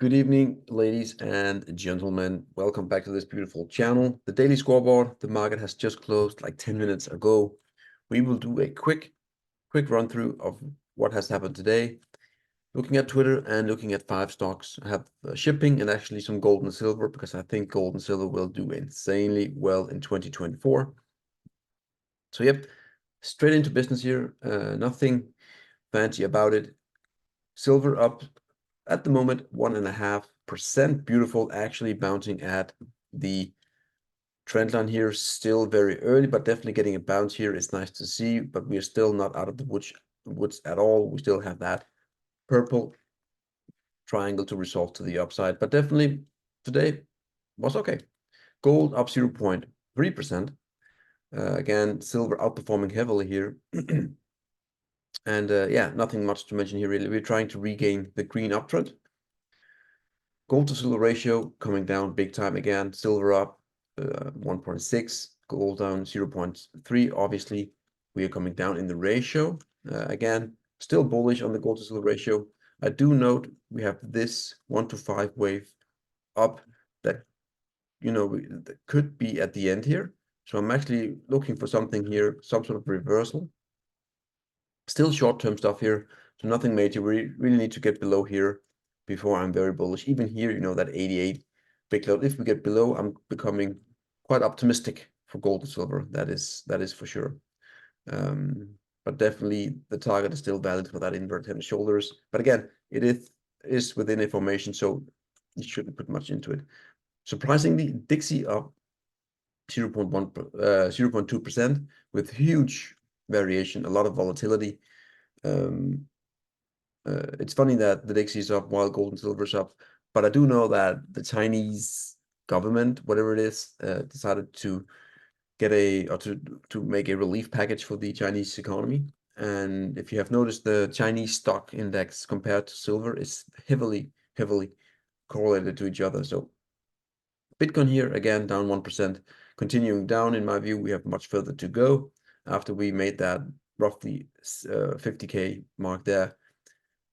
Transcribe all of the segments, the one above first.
Good evening, ladies and gentlemen. Welcome back to this beautiful channel. The daily scoreboard, the market has just closed like 10 minutes ago. We will do a quick run through of what has happened today. Looking at Twitter and looking at 5 stocks. I have shipping and actually some gold and silver because I think gold and silver will do insanely well in 2024. So yep, straight into business here. Nothing fancy about it. Silver up at the moment 1.5%. Beautiful, actually bouncing at the trend line here. Still very early, but definitely getting a bounce here is nice to see. But we are still not out of the woods at all. We still have that purple triangle to resolve to the upside. But definitely today was okay. Gold up 0.3%. Again, silver outperforming heavily here. And yeah, nothing much to mention here really. We're trying to regain the green uptrend. Gold to silver ratio coming down big time again. Silver up 1.6, gold down 0.3. Obviously, we are coming down in the ratio. Again, still bullish on the gold to silver ratio. I do note we have this 1 to 5 wave up that, that could be at the end here. So I'm actually looking for something here, some sort of reversal. Still short-term stuff here, so nothing major. We really need to get below here before I'm very bullish. Even here, that 88 big load. If we get below, I'm becoming quite optimistic for gold and silver. That is for sure. But definitely the target is still valid for that inverted head and shoulders. But again, it is within a formation, so you shouldn't put much into it. Surprisingly, Dixie up 0.2% with huge variation, a lot of volatility. It's funny that the Dixie is up while gold and silver is up, but I do know that the Chinese government, whatever it is, decided to get to make a relief package for the Chinese economy. And if you have noticed, the Chinese stock index compared to silver is heavily correlated to each other. So Bitcoin here again down 1%, continuing down. In my view, we have much further to go after we made that roughly 50K mark there.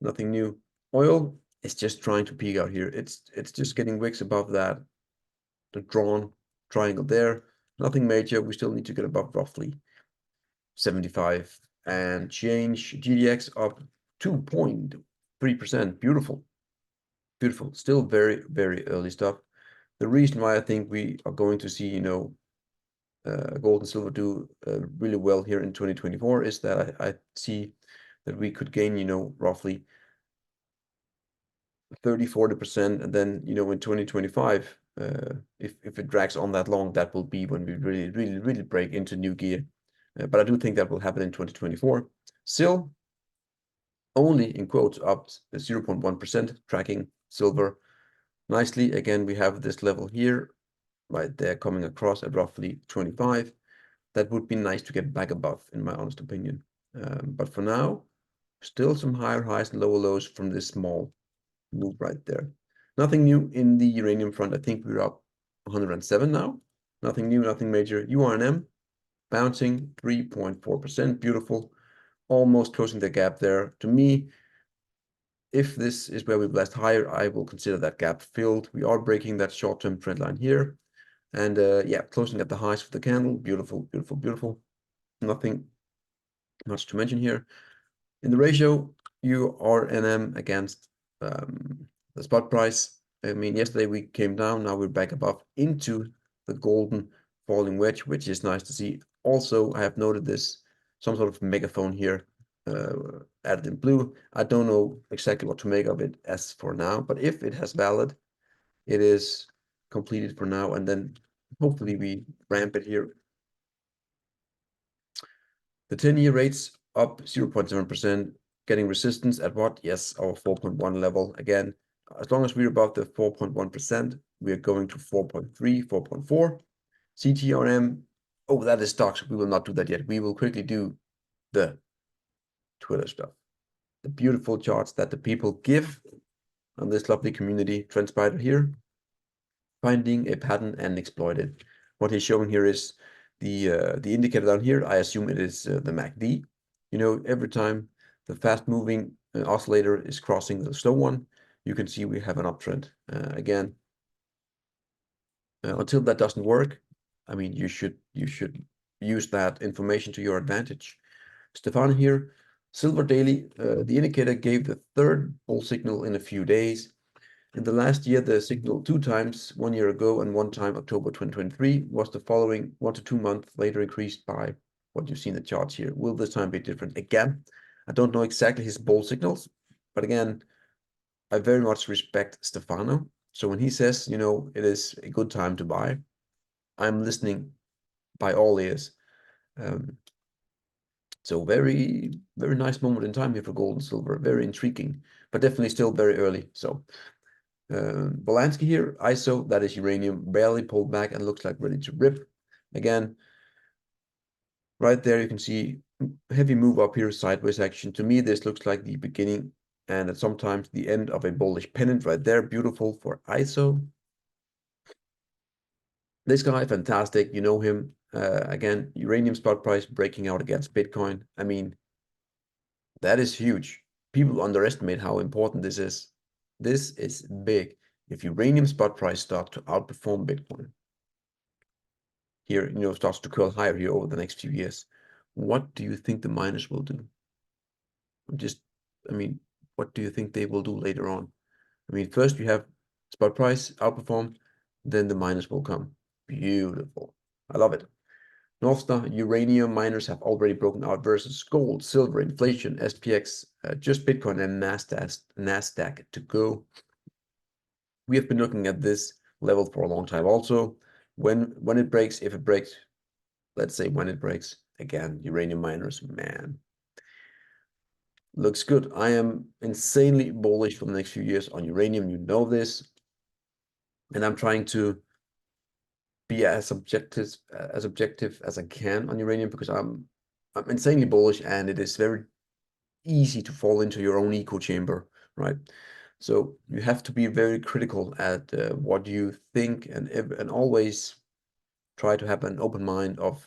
Nothing new. Oil is just trying to peak out here. It's just getting wicks above that, the drawn triangle there. Nothing major. We still need to get above roughly 75 and change. GDX up 2.3%. Beautiful. Beautiful. Still very, very early stuff. The reason why I think we are going to see, gold and silver do really well here in 2024 is that I see that we could gain, roughly 30-40%, and then in 2025, if it drags on that long, that will be when we really break into new gear. But I do think that will happen in 2024. Still, only in quotes up 0.1%, tracking silver nicely. Again, we have this level here, right there, coming across at roughly 25. That would be nice to get back above, in my honest opinion. But for now, still some higher highs and lower lows from this small move right there. Nothing new in the uranium front. I think we're up 107 now. Nothing new, nothing major. URNM bouncing 3.4%. Beautiful. Almost closing the gap there. To me, if this is where we blast higher, I will consider that gap filled. We are breaking that short-term trend line here. And yeah, closing at the highs for the candle. Beautiful, beautiful, beautiful. Nothing much to mention here. In the ratio, URNM against the spot price. I mean, yesterday we came down, now we're back above into the golden falling wedge, which is nice to see. Also, I have noted this, some sort of megaphone here added in blue. I don't know exactly what to make of it as for now, but if it has valid, it is completed for now, and then hopefully we ramp it here. The 10-year rates up 0.7%, getting resistance at what? Yes, our 4.1 level. Again, as long as we're above the 4.1%, we are going to 4.3, 4.4. CTRM, oh, that is stocks. We will not do that yet. We will quickly do the Twitter stuff. The beautiful charts that the people give on this lovely community transpired here. Finding a pattern and exploit it. What he's showing here is the indicator down here. I assume it is the MACD. Every time the fast-moving oscillator is crossing the slow one, you can see we have an uptrend. Again, until that doesn't work, I mean, you should use that information to your advantage. Stefan here, silver daily, the indicator gave the third bull signal in a few days. In the last year, the signal 2 times, 1 year ago and 1 time October 2023, was the following 1 to 2 months later increased by what you see in the charts here. Will this time be different? Again, I don't know exactly his bull signals, but again, I very much respect Stefano. So when he says, you know, it is a good time to buy, I'm listening by all ears. So very, very nice moment in time here for gold and silver. Very intriguing, but definitely still very early. So Bolansky here, ISO, that is uranium, barely pulled back and looks like ready to rip. Again, right there you can see heavy move up here, sideways action. To me, this looks like the beginning and at sometimes the end of a bullish pennant right there. Beautiful for ISO. This guy, fantastic. You know him. Again, uranium spot price breaking out against Bitcoin. I mean, that is huge. People underestimate how important this is. This is big. If uranium spot price starts to outperform Bitcoin, here, you know, starts to curl higher here over the next few years, what do you think the miners will do? I mean, what do you think they will do later on? I mean, first you have spot price outperform, then the miners will come. Beautiful. I love it. North Star, uranium miners have already broken out versus gold, silver, inflation, SPX, just Bitcoin and NASDAQ to go. We have been looking at this level for a long time also. When it breaks, if it breaks, let's say when it breaks, again, uranium miners, man, looks good. I am insanely bullish for the next few years on uranium. You know this. And I'm trying to be as objective as I can on uranium because I'm insanely bullish and it is very easy to fall into your own echo chamber, right? So you have to be very critical at what you think and always try to have an open mind of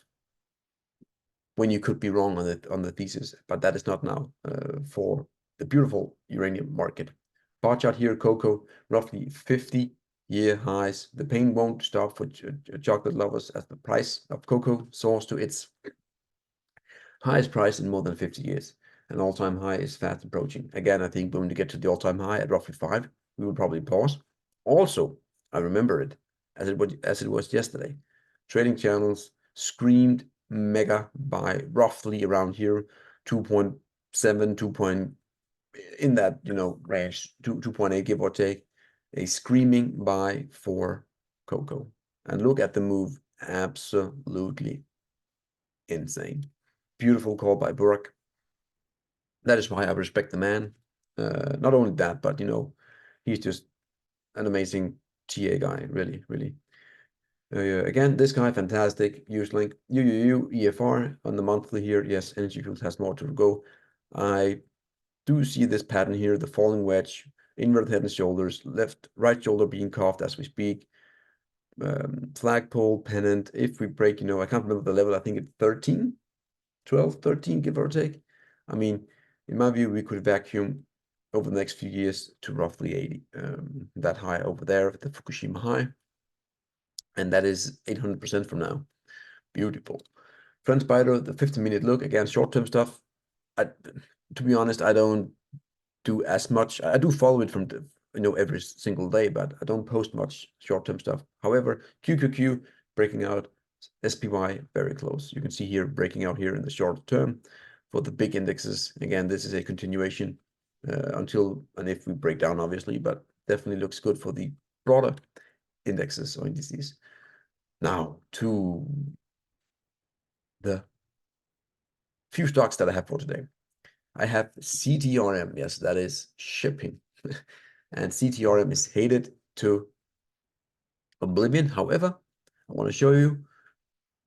when you could be wrong on the thesis, but that is not now for the beautiful uranium market. Bar chart here, cocoa, roughly 50-year highs. The pain won't stop for chocolate lovers as the price of cocoa soars to its highest price in more than 50 years. An all-time high is fast approaching. Again, I think when we get to the all-time high at roughly 5, we will probably pause. Also, I remember it as it was yesterday. Trading channels screamed mega buy roughly around here, 2.7, 2. In that, you know, range, 2.8 give or take, a screaming buy for cocoa. And look at the move, absolutely insane. Beautiful call by Burak. That is why I respect the man. Not only that, but you know, he's just an amazing TA guy, really, really. Again, this guy, fantastic. Use link UUU EFR on the monthly here. Yes, Energy Fuels has more to go. I do see this pattern here, the falling wedge, inverted head and shoulders, right shoulder being cuffed as we speak. Flagpole, pennant. If we break, you know, I can't remember the level. I think it's 13, 12, 13, give or take. I mean, in my view, we could vacuum over the next few years to roughly 80. That high over there, the Fukushima high. And that is 800% from now. Beautiful. Front spider, the 15-minute look, again, short-term stuff. To be honest, I don't do as much. I do follow it from you know, every single day, but I don't post much short-term stuff. However, QQQ breaking out, SPY very close. You can see here breaking out here in the short term for the big indexes. Again, this is a continuation until and if we break down, obviously, but definitely looks good for the broader indexes or indices. Now to the few stocks that I have for today. I have CTRM. Yes, that is shipping. And CTRM is hated to oblivion. However, I want to show you,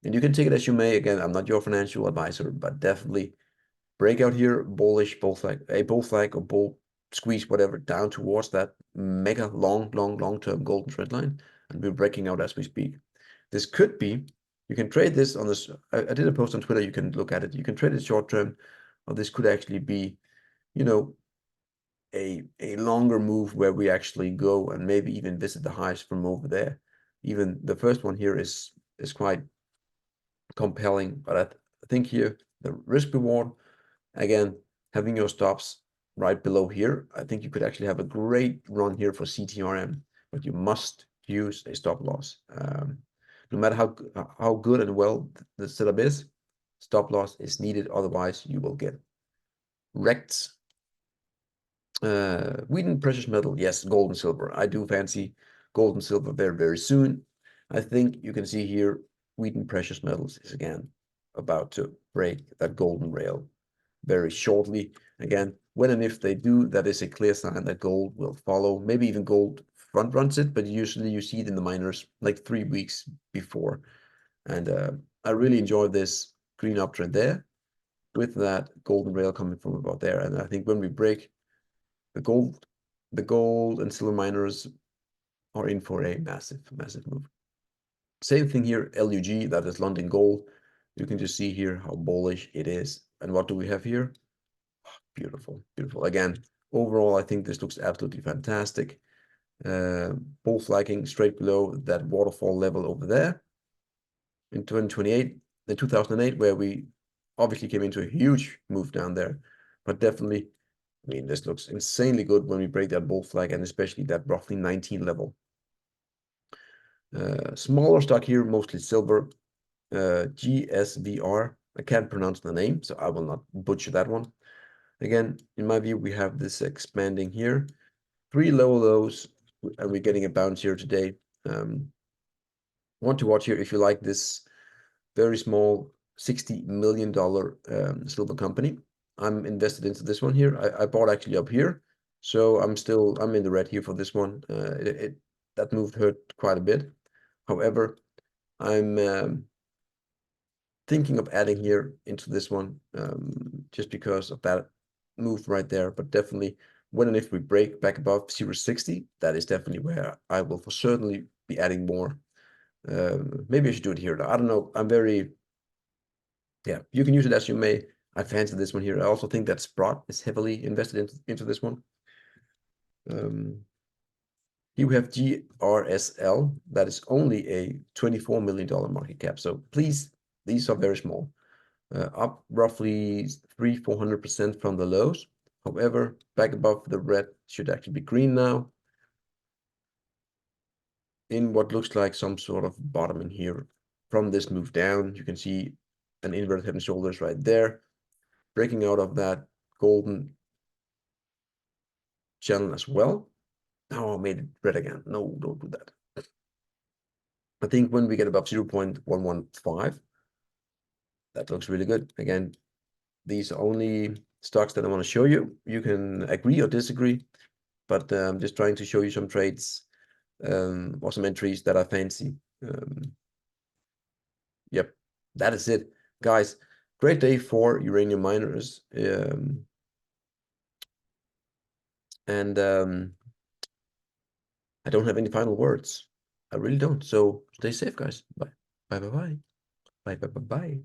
and you can take it as you may. Again, I'm not your financial advisor, but definitely breakout here, bullish bull flag, a bull flag or bull squeeze, whatever, down towards that mega long-term golden trend line. And we're breaking out as we speak. This could be, you can trade this on this. I did a post on Twitter. You can look at it. You can trade it short term, or this could actually be, you know, a longer move where we actually go and maybe even visit the highs from over there. Even the first one here is quite compelling, but I think here the risk reward, again, having your stops right below here, I think you could actually have a great run here for CTRM, but you must use a stop loss. No matter how good and well the setup is, stop loss is needed, otherwise you will get wrecked. Wheat and precious metal, yes, gold and silver. I do fancy gold and silver very, very soon. I think you can see here, wheat and precious metals is again about to break that golden rail very shortly. Again, when and if they do, that is a clear sign that gold will follow. Maybe even gold front runs it, but usually you see it in the miners like 3 weeks before. And I really enjoy this green uptrend there with that golden rail coming from about there. And I think when we break the gold and silver miners are in for a massive, massive move. Same thing here, LUG, that is London Gold. You can just see here how bullish it is. And what do we have here? Beautiful, beautiful. Again, overall, I think this looks absolutely fantastic. Bull flagging straight below that waterfall level over there in 2008, where we obviously came into a huge move down there. But definitely, I mean, this looks insanely good when we break that bull flag, and especially that roughly 19 level. Smaller stock here, mostly silver. GSVR. I can't pronounce the name, so I will not butcher that one. Again, in my view, we have this expanding here. 3 lower lows, and we're getting a bounce here today. Want to watch here if you like this very small $60 million silver company. I'm invested into this one here. I bought actually up here, so I'm in the red here for this one. That move hurt quite a bit. However, I'm thinking of adding here into this one just because of that move right there. But definitely, when and if we break back above 0.60, that is definitely where I will for certainly be adding more. Maybe I should do it here though. I don't know. I'm very, yeah, you can use it as you may. I fancy this one here. I also think that Sprott is heavily invested into this one. Here we have GRSL. That is only a $24 million market cap. So please, these are very small. Up roughly 400% from the lows. However, back above the red should actually be green now. In what looks like some sort of bottoming here from this move down, you can see an inverted head and shoulders right there, breaking out of that golden channel as well. Oh, I made it red again. No, don't do that. I think when we get above 0.115, that looks really good. Again, these are only stocks that I want to show you. You can agree or disagree, but I'm just trying to show you some trades or some entries that I fancy. Yep, that is it, guys. Great day for uranium miners. And I don't have any final words. I really don't. So stay safe, guys. Bye. Bye, bye, bye. Bye, bye, bye, bye.